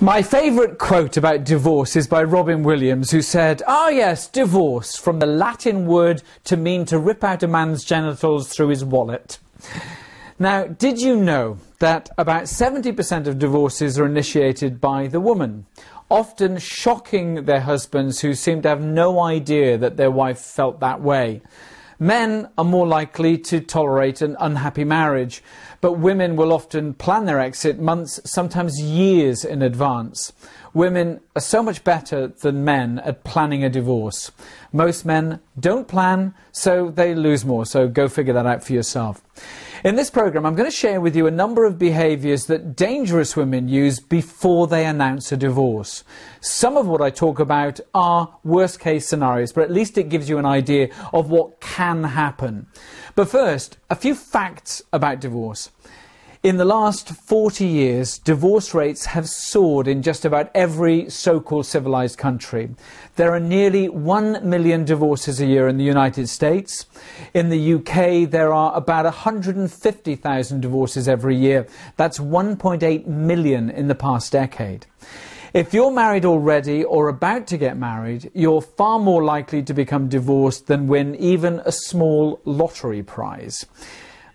My favourite quote about divorce is by Robin Williams, who said, "Ah yes, divorce, from the Latin word to mean to rip out a man's genitals through his wallet." Now, did you know that about 70% of divorces are initiated by the woman, often shocking their husbands who seem to have no idea that their wife felt that way? Men are more likely to tolerate an unhappy marriage, but women will often plan their exit months, sometimes years in advance. Women are so much better than men at planning a divorce. Most men don't plan, so they lose more, so go figure that out for yourself. In this program, I'm going to share with you a number of behaviours that dangerous women use before they announce a divorce. Some of what I talk about are worst-case scenarios, but at least it gives you an idea of what can happen. But first, a few facts about divorce. In the last 40 years, divorce rates have soared in just about every so-called civilized country. There are nearly 1 million divorces a year in the United States. In the UK, there are about 150,000 divorces every year. That's 1.8 million in the past decade. If you're married already or about to get married, you're far more likely to become divorced than win even a small lottery prize.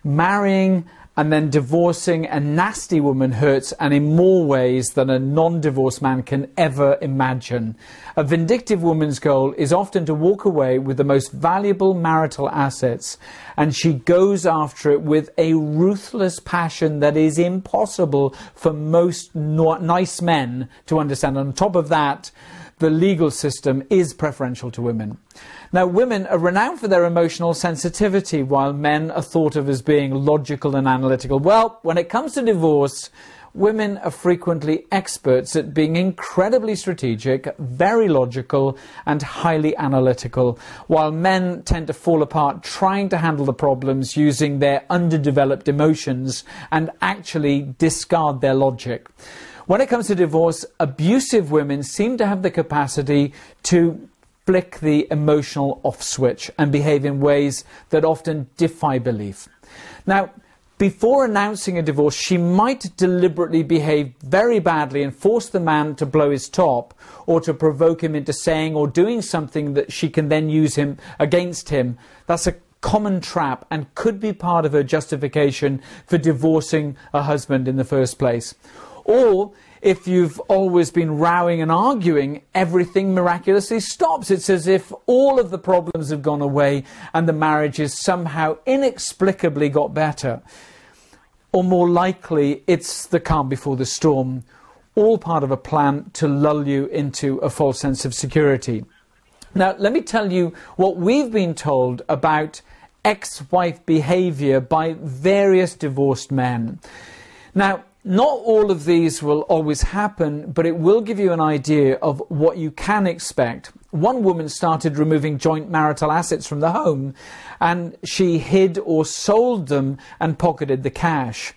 Marrying and then divorcing a nasty woman hurts, and in more ways than a non-divorced man can ever imagine. A vindictive woman's goal is often to walk away with the most valuable marital assets, and she goes after it with a ruthless passion that is impossible for most nice men to understand. On top of that, the legal system is preferential to women. Now, women are renowned for their emotional sensitivity, while men are thought of as being logical and analytical. Well, when it comes to divorce, women are frequently experts at being incredibly strategic, very logical, and highly analytical, while men tend to fall apart trying to handle the problems using their underdeveloped emotions and actually discard their logic. When it comes to divorce, abusive women seem to have the capacity to flick the emotional off switch and behave in ways that often defy belief. Now, before announcing a divorce, she might deliberately behave very badly and force the man to blow his top, or to provoke him into saying or doing something that she can then use him against him. That's a common trap and could be part of her justification for divorcing a husband in the first place. Or, if you've always been rowing and arguing, everything miraculously stops. It's as if all of the problems have gone away and the marriage has somehow inexplicably got better. Or more likely, it's the calm before the storm, all part of a plan to lull you into a false sense of security. Now, let me tell you what we've been told about ex-wife behaviour by various divorced men. Now, not all of these will always happen, but it will give you an idea of what you can expect. One woman started removing joint marital assets from the home, and she hid or sold them and pocketed the cash.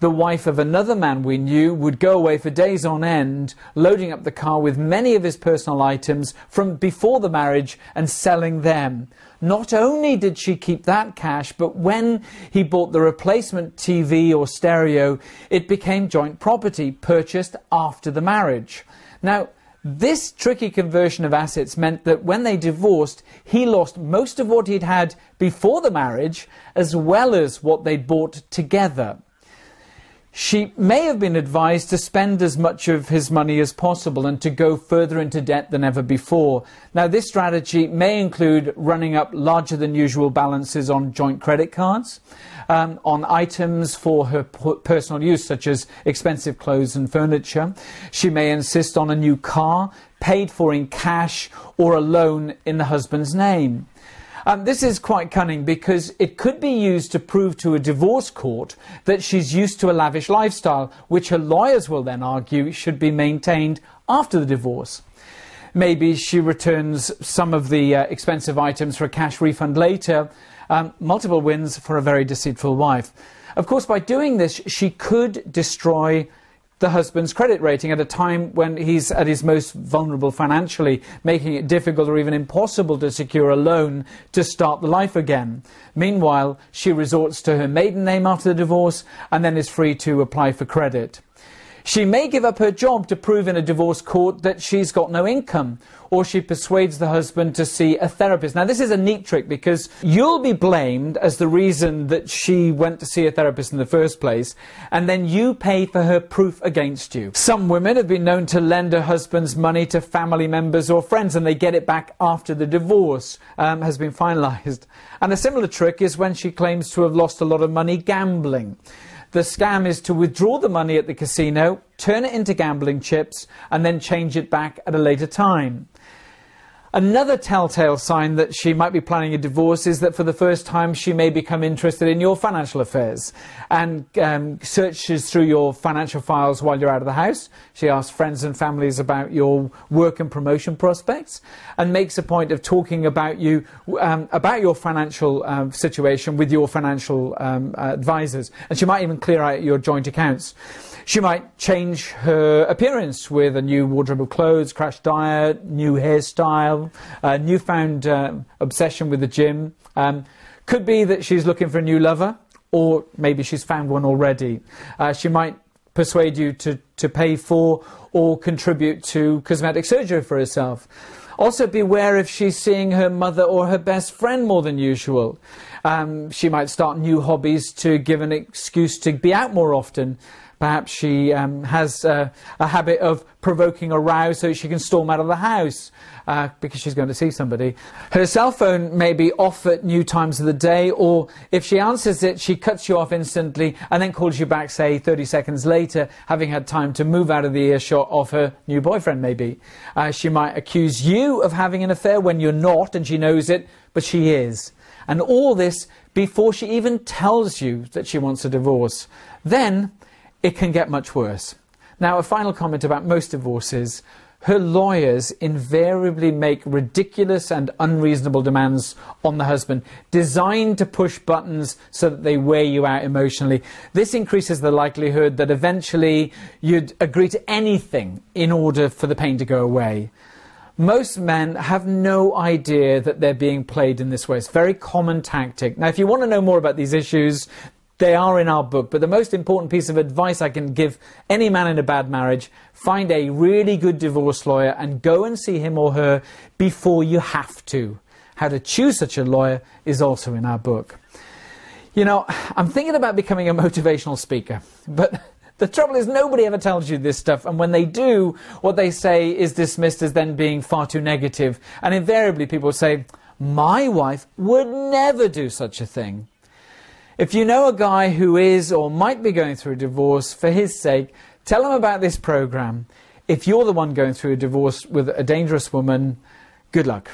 The wife of another man we knew would go away for days on end, loading up the car with many of his personal items from before the marriage and selling them. Not only did she keep that cash, but when he bought the replacement TV or stereo, it became joint property purchased after the marriage. Now, this tricky conversion of assets meant that when they divorced, he lost most of what he'd had before the marriage, as well as what they'd bought together. She may have been advised to spend as much of his money as possible and to go further into debt than ever before. Now, this strategy may include running up larger than usual balances on joint credit cards, on items for her personal use, such as expensive clothes and furniture. She may insist on a new car, paid for in cash, or a loan in the husband's name. This is quite cunning because it could be used to prove to a divorce court that she's used to a lavish lifestyle, which her lawyers will then argue should be maintained after the divorce. Maybe she returns some of the expensive items for a cash refund later. Multiple wins for a very deceitful wife. Of course, by doing this, she could destroy the husband's credit rating at a time when he's at his most vulnerable financially, making it difficult or even impossible to secure a loan to start the life again. Meanwhile, she resorts to her maiden name after the divorce and then is free to apply for credit. She may give up her job to prove in a divorce court that she's got no income, or she persuades the husband to see a therapist. Now, this is a neat trick because you'll be blamed as the reason that she went to see a therapist in the first place, and then you pay for her proof against you. Some women have been known to lend her husband's money to family members or friends, and they get it back after the divorce has been finalised. And a similar trick is when she claims to have lost a lot of money gambling. The scam is to withdraw the money at the casino, turn it into gambling chips, and then change it back at a later time. Another telltale sign that she might be planning a divorce is that for the first time she may become interested in your financial affairs and searches through your financial files while you're out of the house. She asks friends and families about your work and promotion prospects and makes a point of talking about you, about your financial situation with your financial advisors. And she might even clear out your joint accounts. She might change her appearance with a new wardrobe of clothes, crash diet, new hairstyle, newfound obsession with the gym. Could be that she's looking for a new lover, or maybe she's found one already. She might persuade you to pay for or contribute to cosmetic surgery for herself. Also beware if she's seeing her mother or her best friend more than usual. She might start new hobbies to give an excuse to be out more often. Perhaps she has a habit of provoking a row so she can storm out of the house because she's going to see somebody. Her cell phone may be off at new times of the day, or if she answers it, she cuts you off instantly and then calls you back, say, 30 seconds later, having had time to move out of the earshot of her new boyfriend, maybe. She might accuse you of having an affair when you're not, and she knows it, but she is. And all this before she even tells you that she wants a divorce. Then it can get much worse. Now, a final comment about most divorces. Her lawyers invariably make ridiculous and unreasonable demands on the husband, designed to push buttons so that they wear you out emotionally. This increases the likelihood that eventually you'd agree to anything in order for the pain to go away. Most men have no idea that they're being played in this way. It's a very common tactic. Now, if you want to know more about these issues, they are in our book, but the most important piece of advice I can give any man in a bad marriage: find a really good divorce lawyer and go and see him or her before you have to. How to choose such a lawyer is also in our book. You know, I'm thinking about becoming a motivational speaker, but the trouble is nobody ever tells you this stuff, and when they do, what they say is dismissed as then being far too negative, and invariably people say, "My wife would never do such a thing." If you know a guy who is or might be going through a divorce, for his sake, tell him about this program. If you're the one going through a divorce with a dangerous woman, good luck.